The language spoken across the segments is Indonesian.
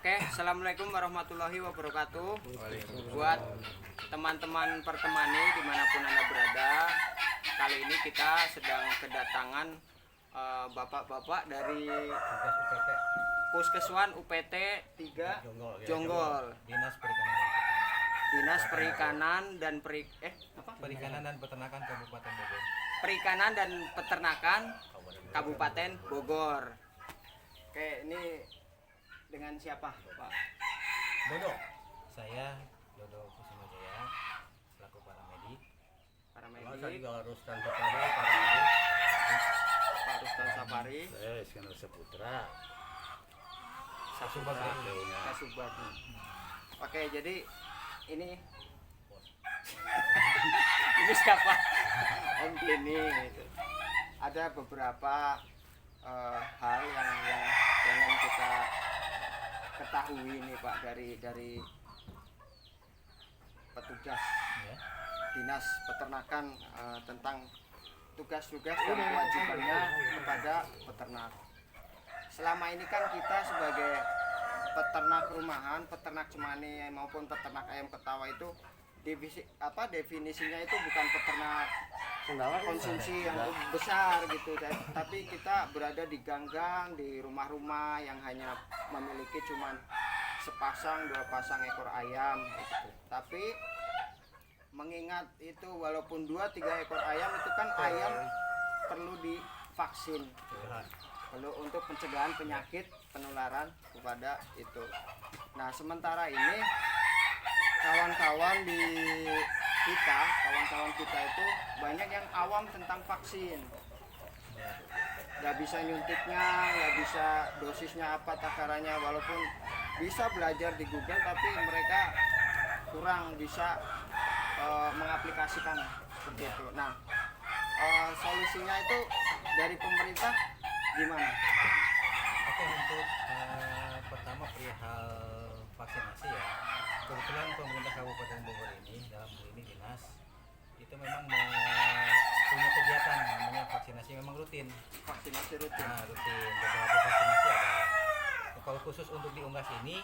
Oke, assalamualaikum warahmatullahi wabarakatuh. Buat teman-teman pertemani dimanapun anda berada, kali ini kita sedang kedatangan bapak-bapak dari Puskeswan UPT 3 Jonggol, Dinas Perikanan dan Perikanan dan Peternakan Kabupaten Bogor. Perikanan dan Peternakan Kabupaten Bogor. Oke, ini dengan siapa, Pak? Dodo. Saya Dodo Kusumajaya selaku paramedik. Paramedik. Juga Rustan Safari, paramedik. Pak Rustan Safari. Saya Iskandar Saputra. Kasubag. Oke, jadi ini ini siapa? Om Dini gitu. Ada beberapa hal yang ingin kita ketahui nih Pak dari petugas Ya. Dinas Peternakan tentang tugas-tugas dan kewajibannya kepada peternak. Selama ini kan kita sebagai peternak rumahan, peternak cemani maupun peternak ayam ketawa itu definisinya itu bukan peternak konsumsi yang besar gitu, tapi kita berada di gang-gang, di rumah-rumah yang hanya memiliki cuman sepasang dua pasang ekor ayam gitu. Tapi mengingat itu walaupun 2-3 ekor ayam itu kan ayam perlu divaksin, perlu untuk pencegahan penyakit penularan kepada itu. Nah, sementara ini kawan-kawan kita itu banyak yang awam tentang vaksin, nggak bisa nyuntiknya, nggak bisa dosisnya apa takarannya, walaupun bisa belajar di Google tapi mereka kurang bisa mengaplikasikan seperti itu. Nah, solusinya itu dari pemerintah gimana? Oke, untuk pertama perihal vaksinasi ya. Kebetulan pemerintah Kabupaten Bogor ini dalam hal ini dinas itu memang punya kegiatan namanya vaksinasi, memang rutin. Vaksinasi rutin. Nah, rutin. Beberapa vaksinasi ada. Kalau khusus untuk di Unggas ini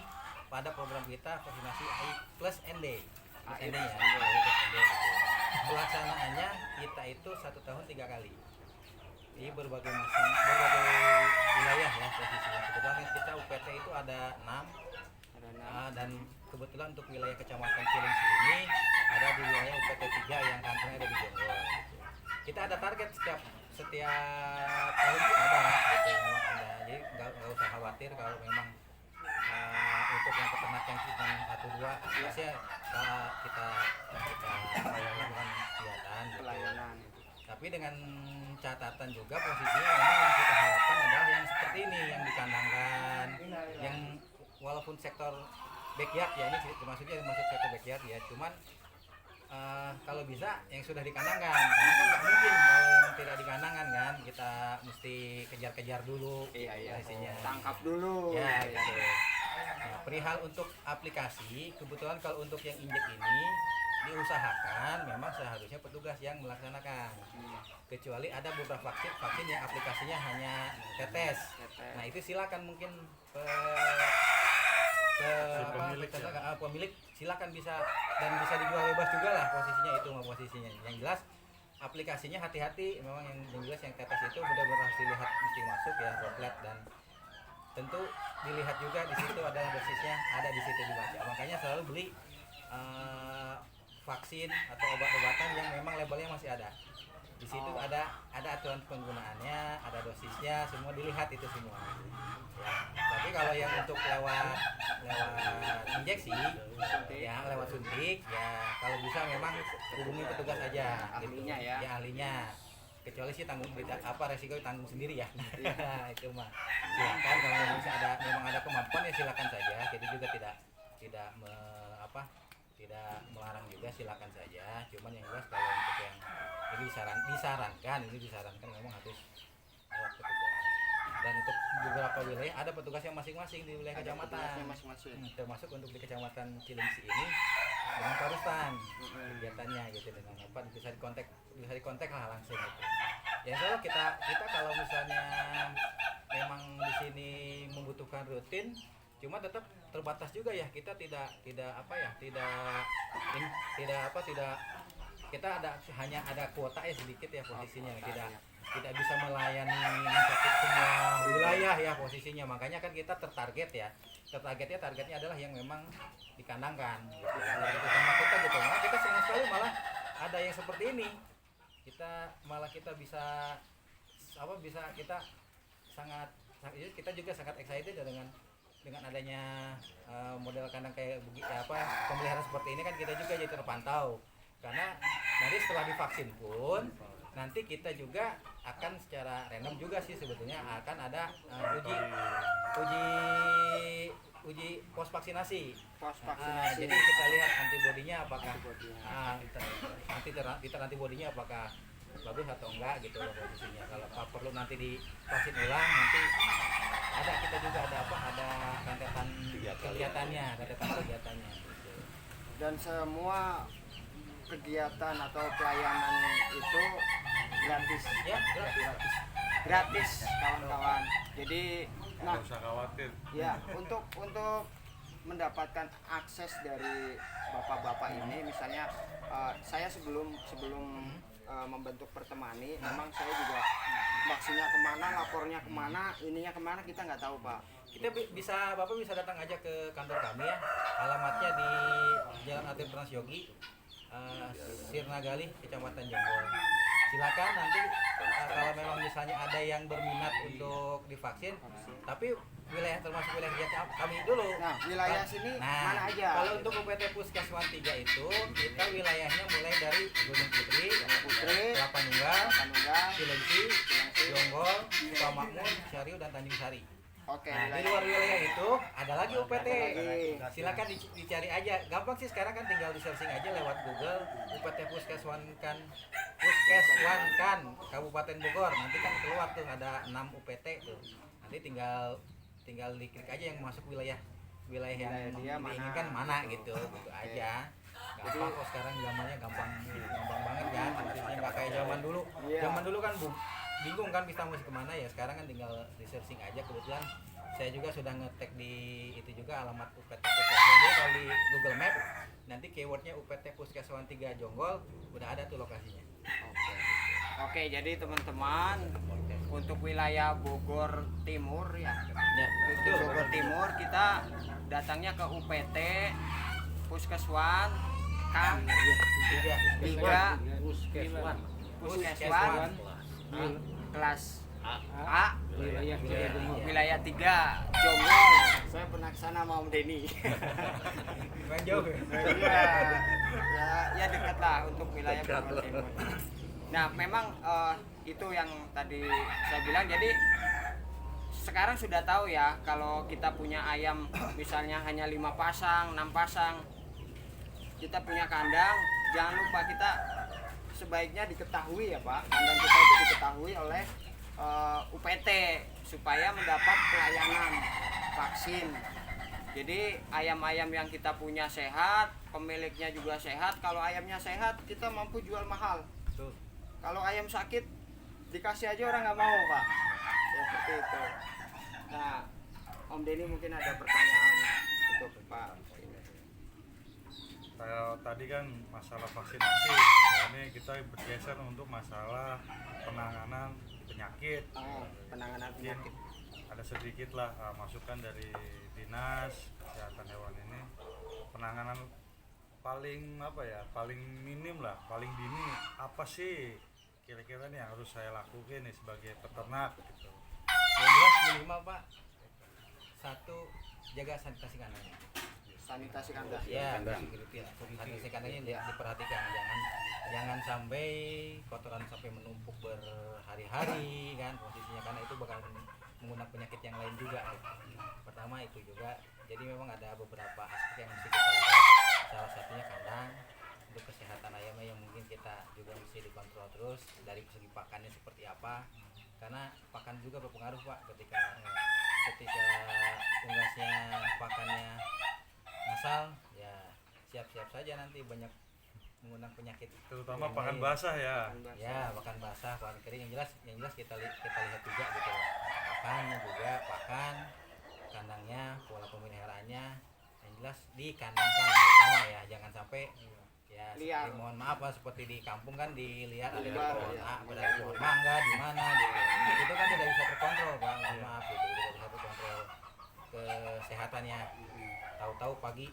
pada program kita vaksinasi AI plus ND. Plus ND ya. Plus ND gitu. Pelaksanaannya kita itu 1 tahun 3 kali. Di berbagai wilayah ya posisinya. Kebetulan kita UPT itu ada 6. Dan kebetulan untuk wilayah Kecamatan Cilengsi ini ada di wilayah UPT 3 yang kantornya ada di Jonggol. Kita ada target setiap tahun itu ada gitu, memang ada. Jadi nggak usah khawatir kalau memang untuk yang peternak yang cuma 1-2 biasanya kita lakukan kegiatan Pelayanan. Tapi dengan catatan juga posisinya memang yang kita harapkan adalah yang seperti ini, yang dikandangkan, yang walaupun sektor backyard ya, ini maksudnya masuk sektor backyard ya, cuman kalau bisa yang sudah dikandangkan, karena kan nggak mungkin kalau yang tidak dikandangkan kan kita mesti kejar-kejar dulu, Iya. Tangkap dulu. Ya gitu. Nah, perihal untuk aplikasi, kebetulan kalau untuk yang injek ini diusahakan memang seharusnya petugas yang melaksanakan. Kecuali ada beberapa vaksin yang aplikasinya hanya tetes. Nah, itu silakan mungkin pemilik silakan bisa dan bisa dijual bebas juga lah posisinya. Yang jelas aplikasinya hati-hati, memang yang jelas yang tetes itu benar-benar harus dilihat mesti masuk ya droplet, dan tentu dilihat juga di situ ada dosisnya, ada di situ dibaca. Makanya selalu beli vaksin atau obat-obatan yang memang labelnya masih ada. Di situ ada aturan penggunaannya, ada dosisnya, semua dilihat itu semua. Ya. Tapi kalau yang untuk lewat injeksi, ya lewat suntik, ya kalau bisa memang hubungi petugas aja. Ahlinya gitu. ya. Ya ahlinya. Kecuali sih resiko tanggung sendiri ya. Itu mah. Silakan kalau memang ada kemampuan ya silakan saja. Jadi juga tidak melarang juga, silakan saja. Cuman yang jelas kalau untuk yang ini disarankan memang harus lewat petugas. Dan untuk beberapa wilayah ada petugas yang masing-masing di wilayah kecamatan. Termasuk untuk di Kecamatan Cilengsi ini dengan Pak Rustan kegiatannya gitu, dengan apa bisa dikontak lah langsung gitu. Ya insya Allah kita kalau misalnya memang di sini dilakukan rutin, cuma tetap terbatas juga ya, kita tidak kita hanya ada kuota ya sedikit ya posisinya, tidak bisa melayani mencakup semua wilayah ya posisinya, makanya kan kita targetnya adalah yang memang dikandangkan gitu. Sama kita gitu, nah, kita senang sekali malah ada yang seperti ini, kita bisa kita kita juga sangat excited ya dengan adanya model kandang kayak pemeliharaan seperti ini kan, kita juga jadi terpantau, karena nanti setelah divaksin pun nanti kita juga akan secara random juga sih sebetulnya akan ada uji pos vaksinasi. Jadi kita lihat antibodinya apakah antibodinya apakah bagus atau enggak gitu loh posisinya. Kalau perlu nanti divaksin ulang, nanti kita juga ada rentetan kegiatannya gitu. Dan semua kegiatan atau pelayanan itu gratis Ya, gratis kawan-kawan. Jadi Nggak usah khawatir. ya, untuk mendapatkan akses dari bapak-bapak ini, misalnya saya sebelum membentuk Pertemani, memang saya juga vaksinnya kemana, lapornya kemana, ininya kemana, kita nggak tahu Pak. Bapak bisa datang aja ke kantor kami ya, alamatnya di Jalan Atir Transyogi, Sirnagali, Kecamatan Jonggol. Silakan nanti kalau memang misalnya ada yang berminat untuk divaksin, tapi termasuk wilayah kerja kami dulu. Nah, wilayah sini mana aja? Kalau untuk UPT Puskeswan 3 itu kita wilayahnya mulai dari Gunung Putri, Kelapa Nunggal, Cilengsi, Jonggol, Sukamakmur, Syariu dan Tanjung Sari. Oke. Nah, di luar wilayah itu ada lagi UPT. Silakan dicari aja. Gampang sih sekarang kan, tinggal di searching aja lewat Google UPT Puskeswan kan Kabupaten Bogor. Nanti kan keluar tuh ada 6 UPT tuh. Nanti tinggal diklik aja yang masuk wilayah yang diinginkan mana gitu aja. Gampang kok sekarang zamannya gampang banget kan. Nggak kayak zaman dulu. Zaman dulu kan bingung kan kita mesti kemana ya, sekarang kan tinggal di searching aja. Kebetulan saya juga sudah ngetek di itu juga alamat UPT Puskeswan. Jadi kalau di Google Map nanti keywordnya UPT Puskeswan 3 Jonggol udah ada tuh lokasinya. Oke, jadi teman-teman, untuk wilayah Bogor Timur ya, di Bogor Timur kita datangnya ke UPT Puskeswan K 3 Puskeswan kelas A wilayah 3 Jonggol. Saya pernah kesana sama Om Denny. Jauh ya dekat lah untuk wilayah Bogor Timur. Nah, memang itu yang tadi saya bilang. Jadi sekarang sudah tahu ya, kalau kita punya ayam misalnya hanya 5 pasang, 6 pasang, kita punya kandang, jangan lupa kita sebaiknya diketahui ya Pak, kandang kita itu diketahui oleh UPT supaya mendapat pelayanan vaksin. Jadi ayam-ayam yang kita punya sehat, pemiliknya juga sehat. Kalau ayamnya sehat, kita mampu jual mahal. Tuh. Kalau ayam sakit, dikasih aja orang nggak mau Pak. Ya, seperti itu. Nah, Om Denny mungkin ada pertanyaan untuk Pak. Kayak tadi kan masalah vaksinasi, nah ini kita bergeser untuk masalah penanganan penyakit. Penanganan penyakit. Ada sedikit lah masukan dari Dinas Kesehatan Hewan ini, penanganan paling paling minim lah, paling dini apa sih kira-kira nih yang harus saya lakukan nih sebagai peternak gitu. Yang jelas minimal Pak, 1, jaga sanitasi kandangnya. Sanitasi kandang. Ya, sanitasi kandangnya diperhatikan, jangan sampai kotoran sampai menumpuk berhari-hari kan posisinya, karena itu bakal mengundang penyakit yang lain juga. Pertama itu juga, jadi memang ada beberapa aspek yang mesti kita lihat. Salah satunya kandang, untuk kesehatan ayamnya yang mungkin kita juga mesti dikontrol terus, dari segi pakannya seperti apa, karena pakan juga berpengaruh Pak. Ketika unggasnya pakannya ngasal, ya siap-siap saja nanti banyak mengundang penyakit, terutama pakan basah ya. Ya, pakan basah, pakan kering, yang jelas kita lihat juga gitu loh. Pakannya juga, kandangnya, pola pemeliharaannya, yang jelas dikandangkan terutama ya, jangan sampai ya Liar. seperti, mohon maaf lah, seperti di kampung kan dilihat ada Liar, pohon ya. ada pohon mangga di mana gitu, itu kan tidak bisa terkontrol bang, mohon maaf gitu, tidak bisa terkontrol kesehatannya. Tahu-tahu pagi